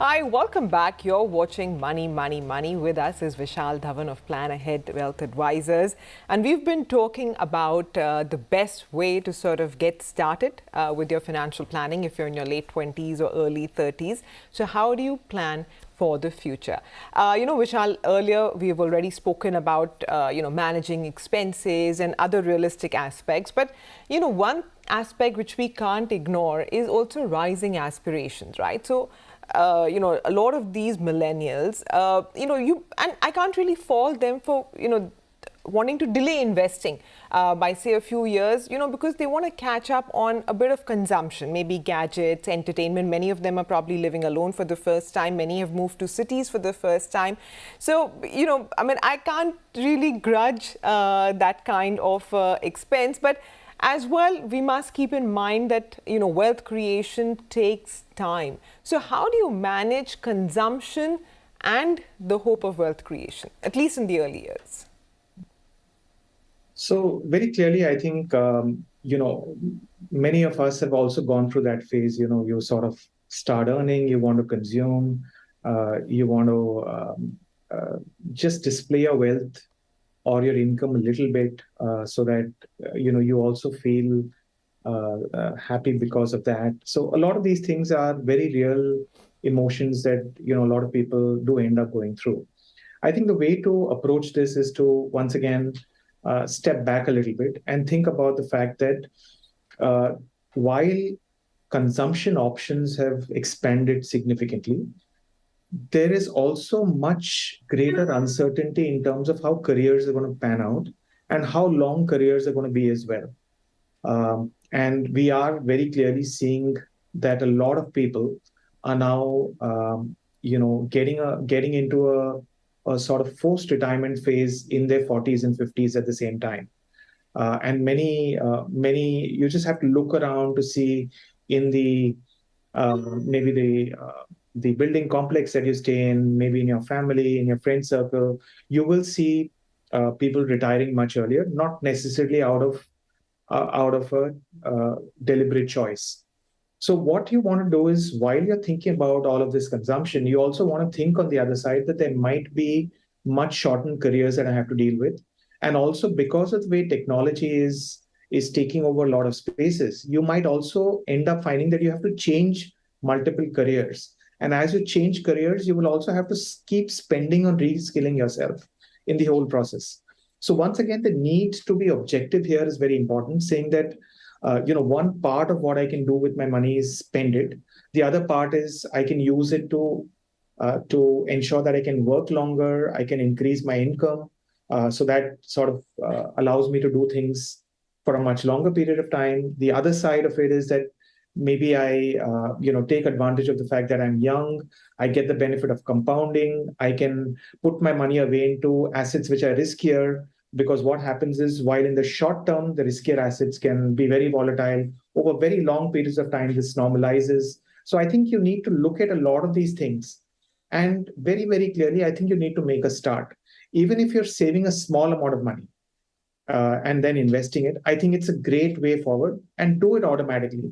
Hi, welcome back. You're watching Money, Money, Money. With us is Vishal, Dhawan of Plan Ahead Wealth Advisors. And we've been talking about the best way to sort of get started with your financial planning if you're in your late 20s or early 30s. So how do you plan for the future? Vishal, earlier we've already spoken about, managing expenses and other realistic aspects. But, one aspect which we can't ignore is also rising aspirations, right? So, a lot of these millennials, and I can't really fault them for, wanting to delay investing by, say, a few years, because they want to catch up on a bit of consumption, maybe gadgets, entertainment. Many of them are probably living alone for the first time. Many have moved to cities for the first time. So, I can't really grudge that kind of expense, but as well, we must keep in mind that, wealth creation takes time. So how do you manage consumption and the hope of wealth creation, at least in the early years? So very clearly, I think, many of us have also gone through that phase. You sort of start earning, you want to consume, you want to just display your wealth or your income a little bit so that you also feel happy because of that. So a lot of these things are very real emotions that a lot of people do end up going through. I think the way to approach this is to once again step back a little bit and think about the fact that while consumption options have expanded significantly, there is also much greater uncertainty in terms of how careers are going to pan out and how long careers are going to be as well. And we are very clearly seeing that a lot of people are now, getting into a sort of forced retirement phase in their 40s and 50s at the same time. And many, you just have to look around to see in the maybe the building complex that you stay in, maybe in your family, in your friend circle, you will see people retiring much earlier, not necessarily out of a deliberate choice. So what you want to do is, while you're thinking about all of this consumption, you also want to think on the other side that there might be much shortened careers that I have to deal with. And also because of the way technology is taking over a lot of spaces, you might also end up finding that you have to change multiple careers. And as you change careers, you will also have to keep spending on reskilling yourself in the whole process. So once again, the need to be objective here is very important, saying that, one part of what I can do with my money is spend it. The other part is I can use it to ensure that I can work longer, I can increase my income. So that sort of allows me to do things for a much longer period of time. The other side of it is that maybe I, take advantage of the fact that I'm young. I get the benefit of compounding. I can put my money away into assets which are riskier, because what happens is, while in the short term, the riskier assets can be very volatile, over very long periods of time, this normalizes. So I think you need to look at a lot of these things. And very, very clearly, I think you need to make a start. Even if you're saving a small amount of money and then investing it, I think it's a great way forward, and do it automatically.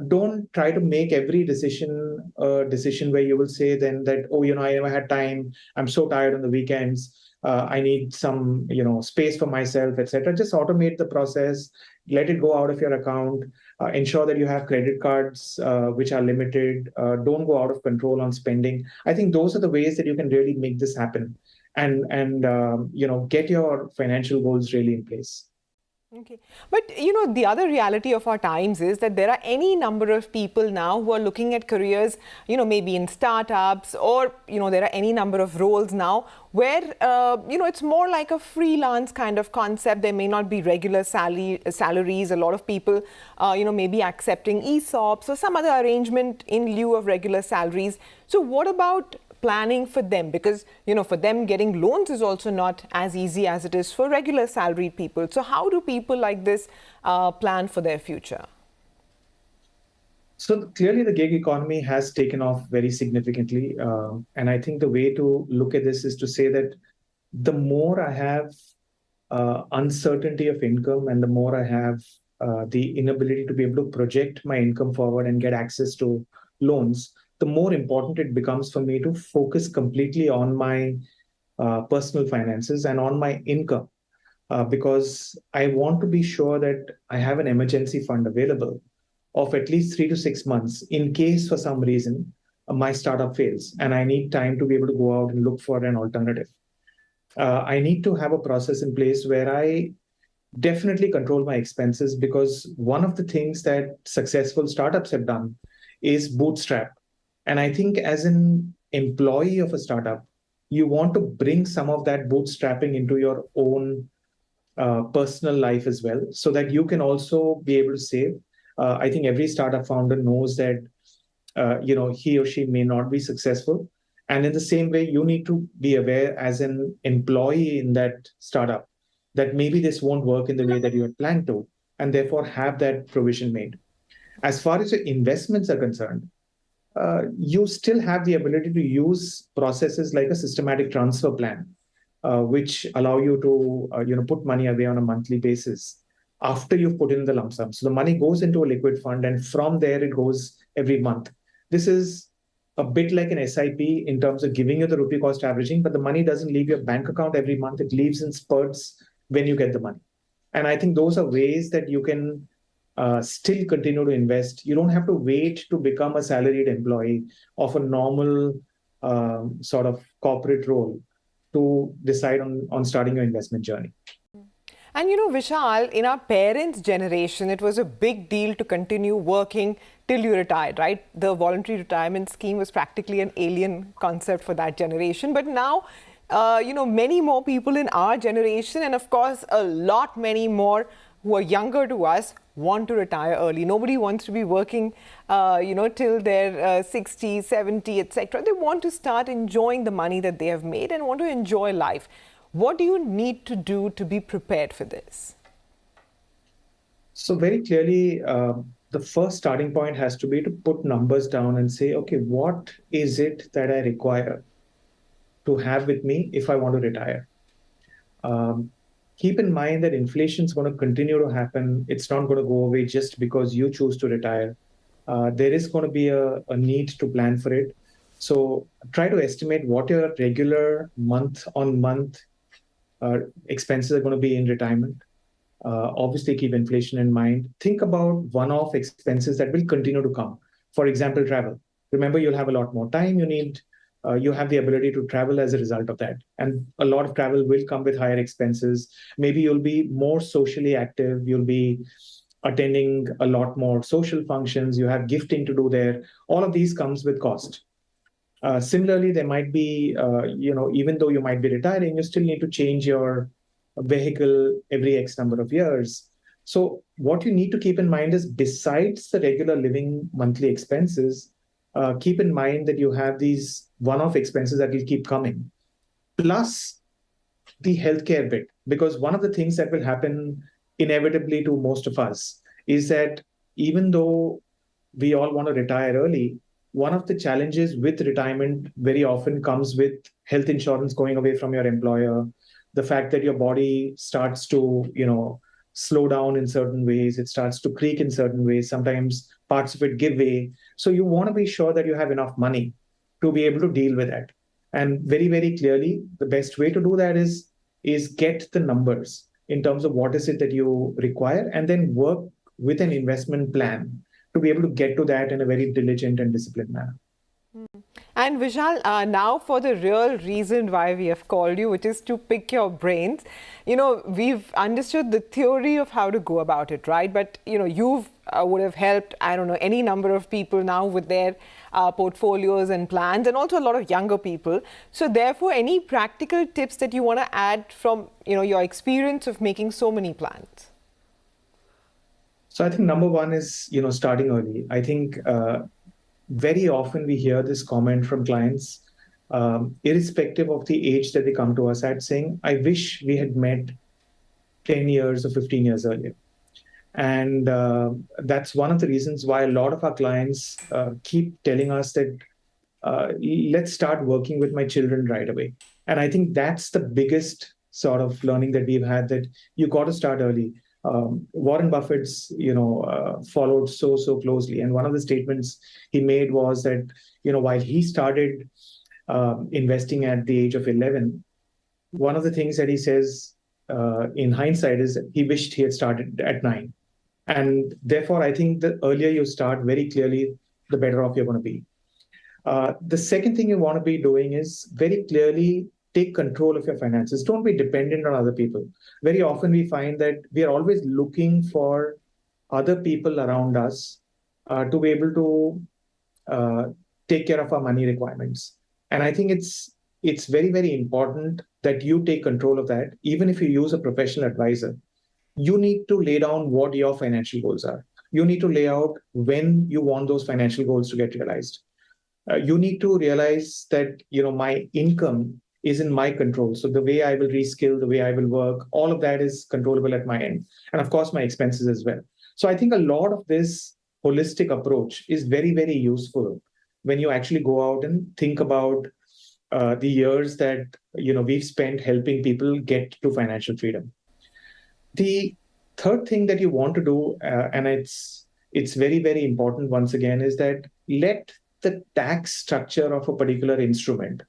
Don't try to make every decision a decision where you will say then that, oh, I never had time. I'm so tired on the weekends. I need some, space for myself, etc. Just automate the process. Let it go out of your account. Ensure that you have credit cards which are limited. Don't go out of control on spending. I think those are the ways that you can really make this happen, and get your financial goals really in place. Okay. But, the other reality of our times is that there are any number of people now who are looking at careers, maybe in startups, or, there are any number of roles now where, it's more like a freelance kind of concept. There may not be regular salaries. A lot of people, may be accepting ESOPs or some other arrangement in lieu of regular salaries. So what about planning for them? Because, for them, getting loans is also not as easy as it is for regular salaried people. So how do people like this plan for their future? So clearly, the gig economy has taken off very significantly. And I think the way to look at this is to say that the more I have uncertainty of income, and the more I have the inability to be able to project my income forward and get access to loans, the more important it becomes for me to focus completely on my personal finances and on my income, because I want to be sure that I have an emergency fund available of at least 3 to 6 months in case for some reason my startup fails and I need time to be able to go out and look for an alternative. I need to have a process in place where I definitely control my expenses, because one of the things that successful startups have done is bootstrap. And I think as an employee of a startup, you want to bring some of that bootstrapping into your own personal life as well, so that you can also be able to save. I think every startup founder knows that he or she may not be successful, and in the same way, you need to be aware as an employee in that startup that maybe this won't work in the way that you had planned to, and therefore have that provision made. As far as your investments are concerned, you still have the ability to use processes like a systematic transfer plan, which allow you to put money away on a monthly basis after you've put in the lump sum. So the money goes into a liquid fund, and from there it goes every month. This is a bit like an SIP in terms of giving you the rupee cost averaging, but the money doesn't leave your bank account every month. It leaves in spurts when you get the money. And I think those are ways that you can still continue to invest. You don't have to wait to become a salaried employee of a normal sort of corporate role to decide on starting your investment journey. And Vishal, in our parents' generation, it was a big deal to continue working till you retired, right? The voluntary retirement scheme was practically an alien concept for that generation. But now, many more people in our generation, and of course, many more who are younger to us, want to retire early. Nobody wants to be working, till they're 60, 70, etc. They want to start enjoying the money that they have made and want to enjoy life. What do you need to do to be prepared for this? So very clearly, the first starting point has to be to put numbers down and say, okay, what is it that I require to have with me if I want to retire? Keep in mind that inflation is going to continue to happen. It's not going to go away just because you choose to retire. There is going to be a need to plan for it. So try to estimate what your regular month-on-month expenses are going to be in retirement. Obviously, keep inflation in mind. Think about one-off expenses that will continue to come. For example, travel. Remember, you'll have a lot more time. You have the ability to travel as a result of that. And a lot of travel will come with higher expenses. Maybe you'll be more socially active. You'll be attending a lot more social functions. You have gifting to do there. All of these comes with cost. Similarly, there might be, even though you might be retiring, you still need to change your vehicle every X number of years. So what you need to keep in mind is, besides the regular living monthly expenses, keep in mind that you have these one-off expenses that will keep coming, plus the healthcare bit. Because one of the things that will happen inevitably to most of us is that even though we all want to retire early, one of the challenges with retirement very often comes with health insurance going away from your employer, the fact that your body starts to, slow down in certain ways, it starts to creak in certain ways, sometimes parts of it give way. So you want to be sure that you have enough money to be able to deal with that. And very, very clearly, the best way to do that is get the numbers in terms of what is it that you require, and then work with an investment plan to be able to get to that in a very diligent and disciplined manner. And Vishal, now for the real reason why we have called you, which is to pick your brains. We've understood the theory of how to go about it, right? But, you've would have helped, I don't know, any number of people now with their portfolios and plans, and also a lot of younger people. So therefore, any practical tips that you want to add from, your experience of making so many plans? So I think number one is, starting early. I think very often we hear this comment from clients, irrespective of the age that they come to us at, saying, I wish we had met 10 years or 15 years earlier. And that's one of the reasons why a lot of our clients keep telling us that, let's start working with my children right away. And I think that's the biggest sort of learning that we've had, that you got to start early. Warren Buffett's, followed so closely. And one of the statements he made was that, while he started investing at the age of 11, one of the things that he says in hindsight is that he wished he had started at 9. And therefore, I think the earlier you start, very clearly, the better off you're going to be. The second thing you want to be doing is very clearly take control of your finances. Don't be dependent on other people. Very often we find that we are always looking for other people around us to be able to take care of our money requirements. And I think it's very, very important that you take control of that. Even if you use a professional advisor, you need to lay down what your financial goals are. You need to lay out when you want those financial goals to get realized. You need to realize that my income is in my control. So the way I will reskill, the way I will work, all of that is controllable at my end. And of course, my expenses as well. So I think a lot of this holistic approach is very, very useful when you actually go out and think about the years that we've spent helping people get to financial freedom. The third thing that you want to do, and it's very, very important once again, is that let the tax structure of a particular instrument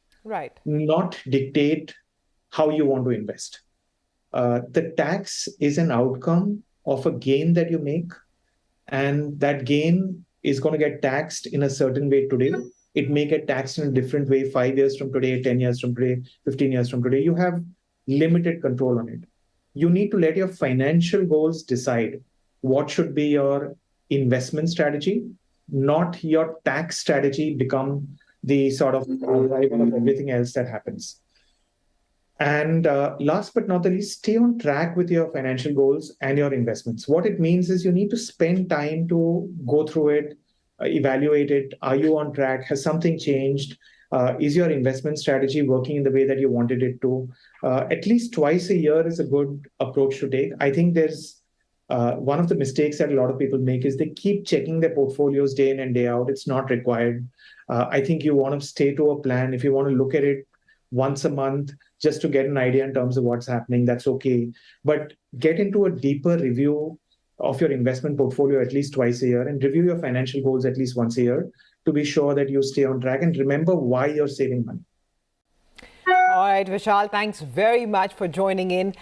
not dictate how you want to invest. The tax is an outcome of a gain that you make, and that gain is going to get taxed in a certain way today. It may get taxed in a different way 5 years from today, 10 years from today, 15 years from today. You have limited control on it. You need to let your financial goals decide what should be your investment strategy, not your tax strategy become the sort of driver of everything else that happens. And last but not the least, stay on track with your financial goals and your investments. What it means is you need to spend time to go through it, evaluate it. Are you on track? Has something changed? Is your investment strategy working in the way that you wanted it to? At least twice a year is a good approach to take. I think there's one of the mistakes that a lot of people make is they keep checking their portfolios day in and day out. It's not required. I think you want to stay to a plan. If you want to look at it once a month just to get an idea in terms of what's happening, that's okay. But get into a deeper review of your investment portfolio at least twice a year and review your financial goals at least once a year to be sure that you stay on track and remember why you're saving money. All right, Vishal, thanks very much for joining in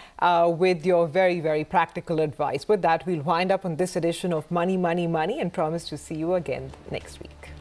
with your very, very practical advice. With that, we'll wind up on this edition of Money, Money, Money and promise to see you again next week.